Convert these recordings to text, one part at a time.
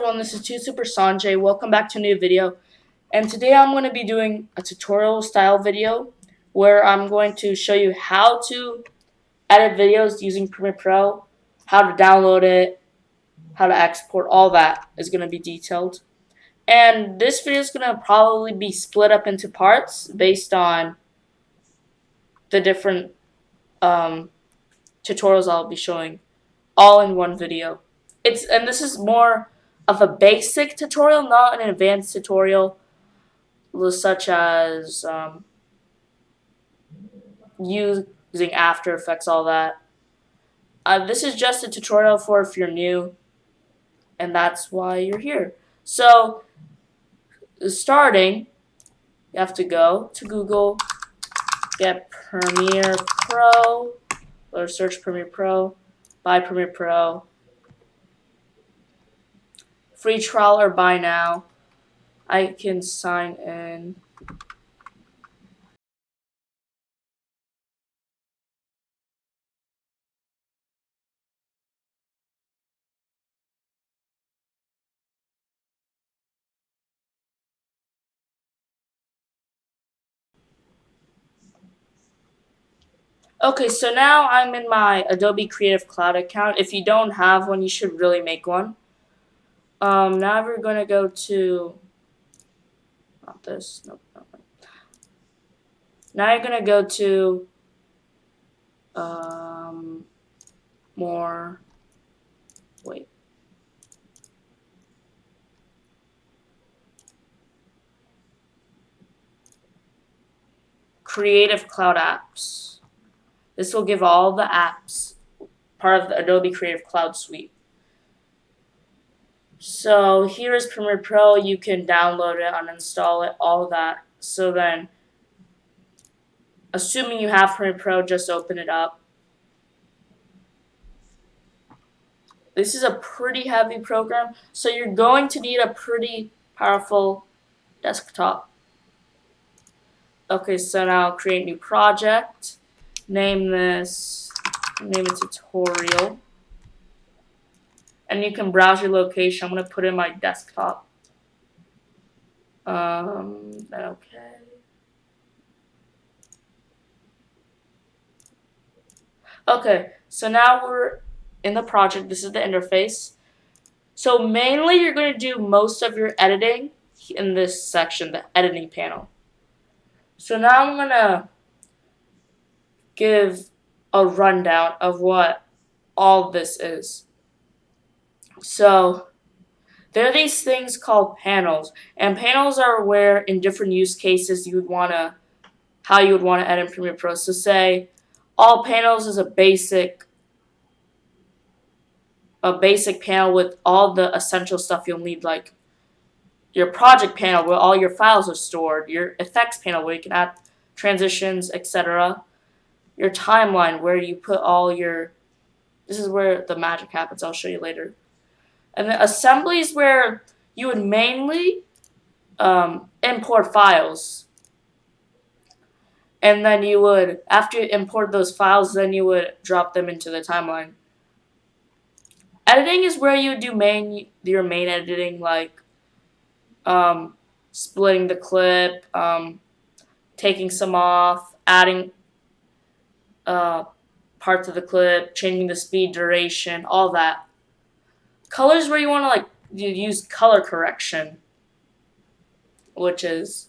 everyone, this is 2 Super Sanjay. Welcome back to a new video. And today I'm going to be doing a tutorial style video where I'm going to show you how to edit videos using Premiere Pro, how to download it, how to export, all that is going to be detailed. And this video is going to probably be split up into parts based on the different tutorials I'll be showing all in one video. And this is more of a basic tutorial, not an advanced tutorial, such as using After Effects, all that. This is just a tutorial for if you're new, and that's why you're here. So, starting, you have to go to Google, get Premiere Pro, or search Premiere Pro, buy Premiere Pro, free trial or buy now. I can sign in. Okay, so now I'm in my Adobe Creative Cloud account. If you don't have one, you should really make one. Now we're going to go to, not this, nope. Now you're going to go to more, wait. Creative Cloud Apps. This will give all the apps part of the Adobe Creative Cloud suite. So here is Premiere Pro. You can download it, uninstall it, all that. So then, assuming you have Premiere Pro, just open it up. This is a pretty heavy program, so you're going to need a pretty powerful desktop. Okay, so now create new project. Name it tutorial. And you can browse your location. I'm going to put in my desktop. Okay. Okay, so now we're in the project. This is the interface. So mainly you're going to do most of your editing in this section, the editing panel. So now I'm going to give a rundown of what all this is. So there are these things called panels, and panels are where in different use cases you would want to, how you would want to edit in Premiere Pro. So say all panels is a basic panel with all the essential stuff you'll need, like your project panel where all your files are stored, your effects panel where you can add transitions, etc. Your timeline where you put all your, this is where the magic happens, I'll show you later. And the assembly is where you would mainly import files. And then you would, after you import those files, then you would drop them into the timeline. Editing is where you would do your main editing, like splitting the clip, taking some off, adding parts of the clip, changing the speed, duration, all that. Colors where you want to use color correction, which is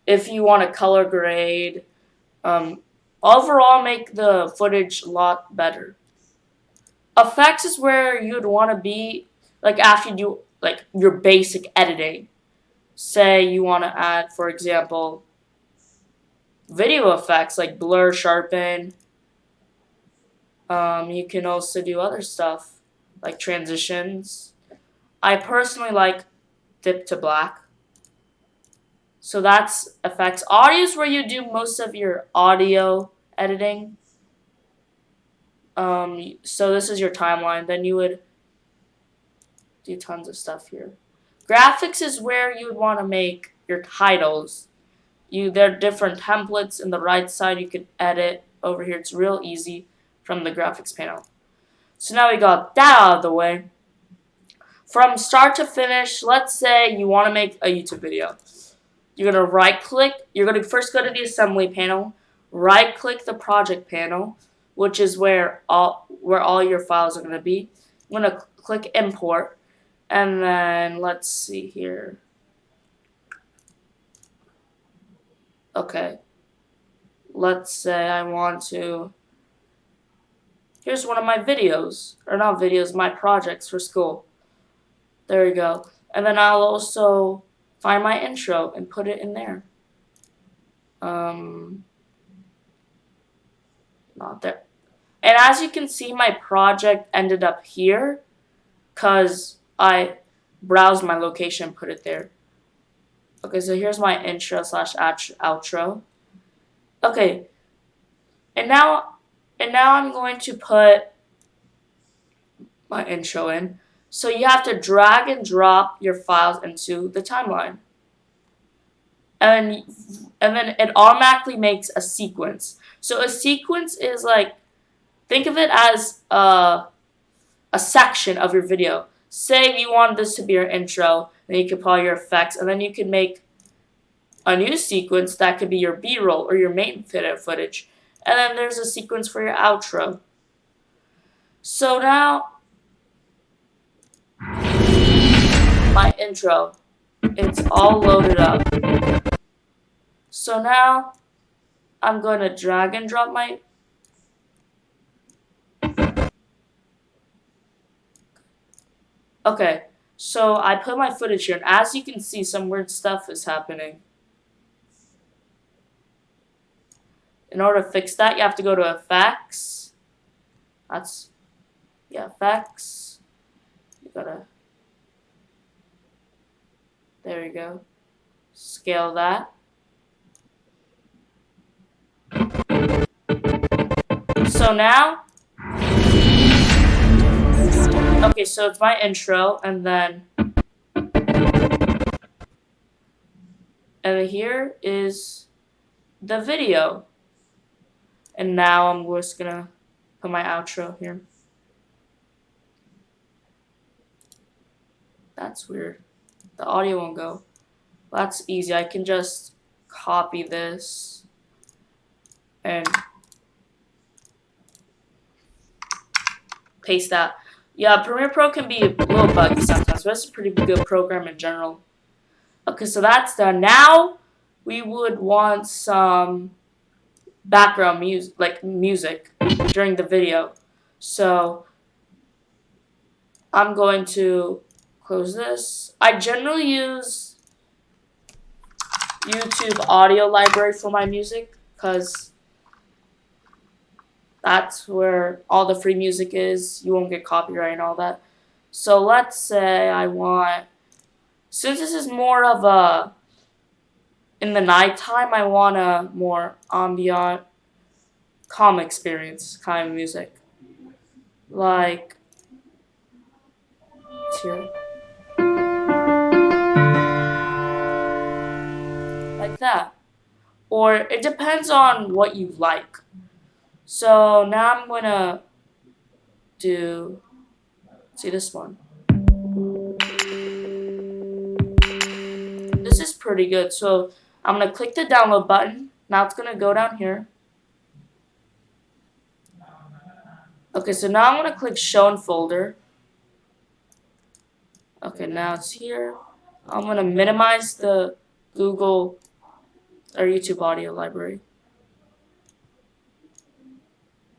if you want to color grade, overall make the footage a lot better. Effects is where you would want to be after you do your basic editing. Say you want to add, for example, video effects like blur, sharpen. You can also do other stuff like transitions. I personally like dip to black. So that's effects. Audio is where you do most of your audio editing. So this is your timeline. Then you would do tons of stuff here. Graphics is where you would want to make your titles. There are different templates in the right side you could edit over here. It's real easy from the graphics panel. So now we got that out of the way. from start to finish, let's say you want to make a YouTube video. You're going to right click, you're going to first go to the assembly panel, right click the project panel, which is where all your files are going to be. I'm going to click import, and then let's see here. Okay. Let's say I want to, here's one of my videos, or not videos, my projects for school. There you go. And then I'll also find my intro and put it in there. Not there. And as you can see, my project ended up here because I browsed my location and put it there. Okay, so here's my intro / outro. Okay, and now I'm going to put my intro in. So you have to drag and drop your files into the timeline. And then it automatically makes a sequence. So a sequence is like, think of it as a section of your video. Say you want this to be your intro, then you could put all your effects, and then you could make a new sequence that could be your B-roll or your main footage. And then there's a sequence for your outro. So now, my intro, it's all loaded up. So now, I'm going to drag and drop my... Okay, so I put my footage here, and as you can see, some weird stuff is happening. In order to fix that, you have to go to Effects. Effects. You gotta... There you go. Scale that. So now... Okay, so it's my intro, and then here is the video. And now I'm just gonna put my outro here. That's weird. The audio won't go. That's easy. I can just copy this and paste that. Yeah, Premiere Pro can be a little buggy sometimes, but it's a pretty good program in general. Okay, so that's done. Now we would want some background music, like music, during the video. So I'm going to close this. I generally use YouTube audio library for my music because that's where all the free music is. You won't get copyright and all that. So let's say I want, since this is more of a, in the nighttime, I want a more ambient, calm experience kind of music. Like, it's here. Like that. Or it depends on what you like. So now I'm gonna do, see this one. This is pretty good. So I'm gonna click the download button. Now it's gonna go down here. Okay, so now I'm gonna click show in folder. Okay, now it's here. I'm gonna minimize the Google or YouTube audio library.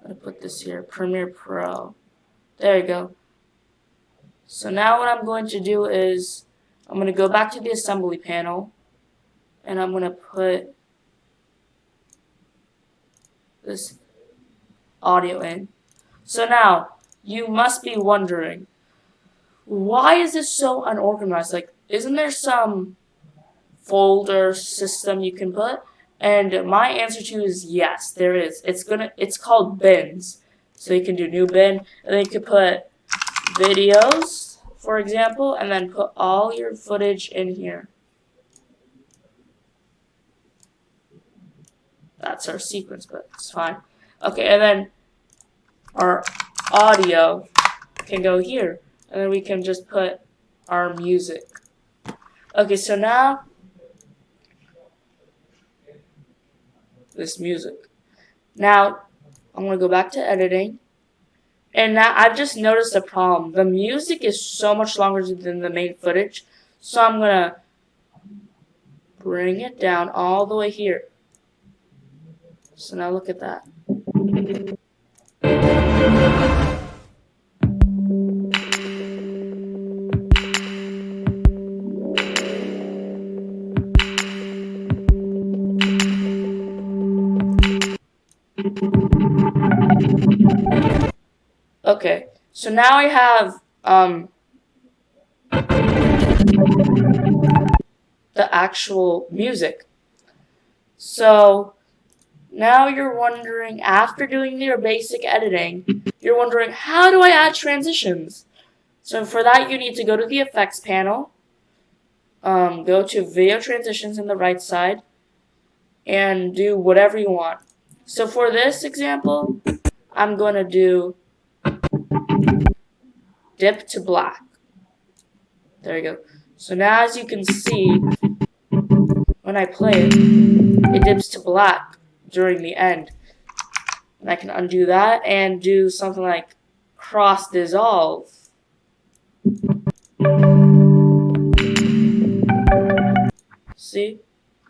I'm gonna put this here, Premiere Pro. There you go. So now what I'm going to do is I'm gonna go back to the assembly panel and I'm gonna put this audio in. So now you must be wondering, why is this so unorganized? Like, isn't there some folder system you can put? And my answer to you is yes, there is. It's called bins. So you can do new bin, and then you can put videos, for example, and then put all your footage in here. That's our sequence, but it's fine. Okay, and then our audio can go here. And then we can just put our music. Okay, so now this music. Now I'm gonna go back to editing. And now I've just noticed a problem. The music is so much longer than the main footage. So I'm gonna bring it down all the way here. So now look at that. Okay, so now I have the actual music. So now you're wondering, after doing your basic editing, you're wondering, how do I add transitions? So for that, you need to go to the effects panel, go to video transitions in the right side, and do whatever you want. So for this example, I'm going to do dip to black. There you go. So now as you can see, when I play it, it dips to black during the end. And I can undo that and do something like cross dissolve. See?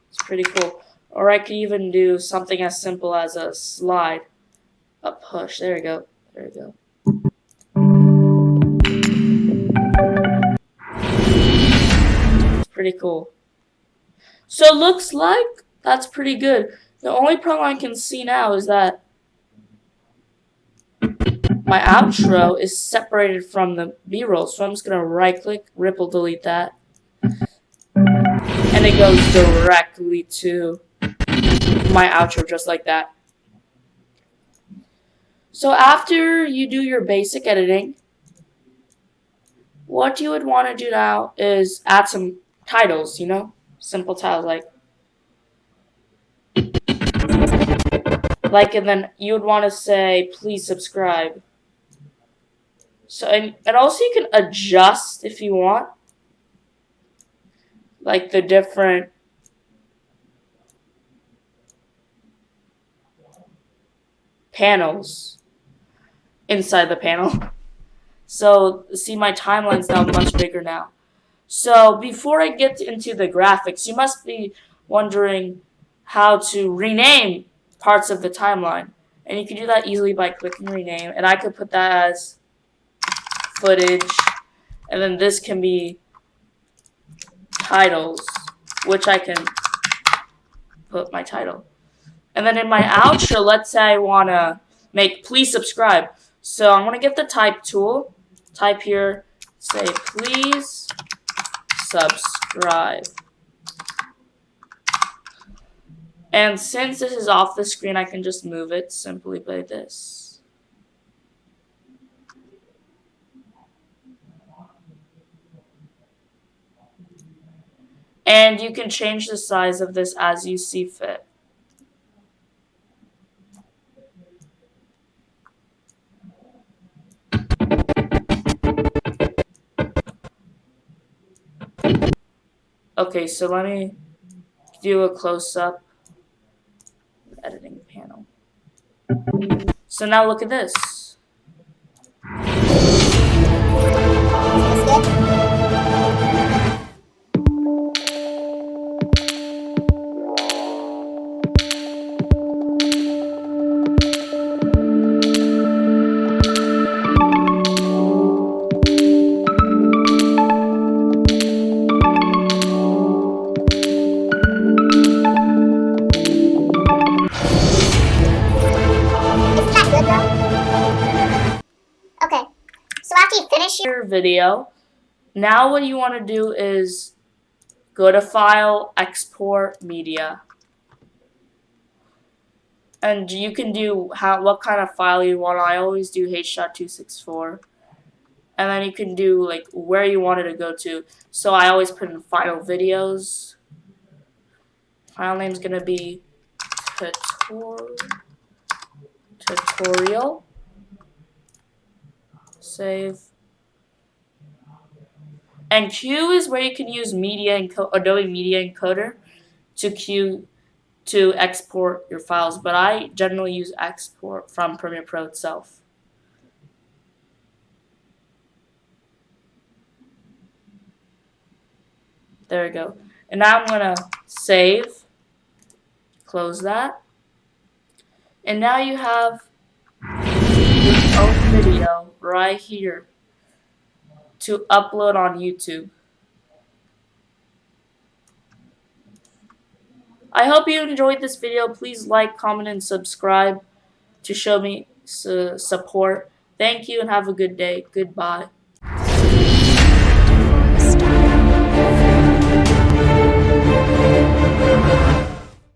It's pretty cool. Or I could even do something as simple as a slide, a push. There you go. There you go. It's pretty cool. So it looks like that's pretty good. The only problem I can see now is that my outro is separated from the B-roll. So I'm just going to right click, ripple delete that. And it goes directly to my outro just like that. So after you do your basic editing, what you would want to do now is add some titles, you know? Simple titles and then you would want to say, please subscribe. So, and also you can adjust if you want, like the different panels inside the panel. So, see, my timeline's now much bigger now. So, before I get into the graphics, you must be wondering how to rename parts of the timeline. And you can do that easily by clicking rename. And I could put that as footage. And then this can be titles, which I can put my title. And then in my outro, let's say I want to make please subscribe. So I'm going to get the type tool. Type here, say please subscribe. And since this is off the screen, I can just move it simply by this. And you can change the size of this as you see fit. Okay, so let me do a close-up editing panel. So now look at this. Your video. Now what you want to do is go to File, Export Media. And you can do what kind of file you want. I always do H.264. And then you can do like where you want it to go to. So I always put in Final Videos. File name's going to be tutorial. Save. And Q is where you can use Adobe Media Encoder to export your files, but I generally use export from Premiere Pro itself. There we go. And now I'm gonna save, close that, and now you have your own video right here to upload on YouTube. I hope you enjoyed this video. Please like, comment, and subscribe to show me support. Thank you and have a good day. Goodbye.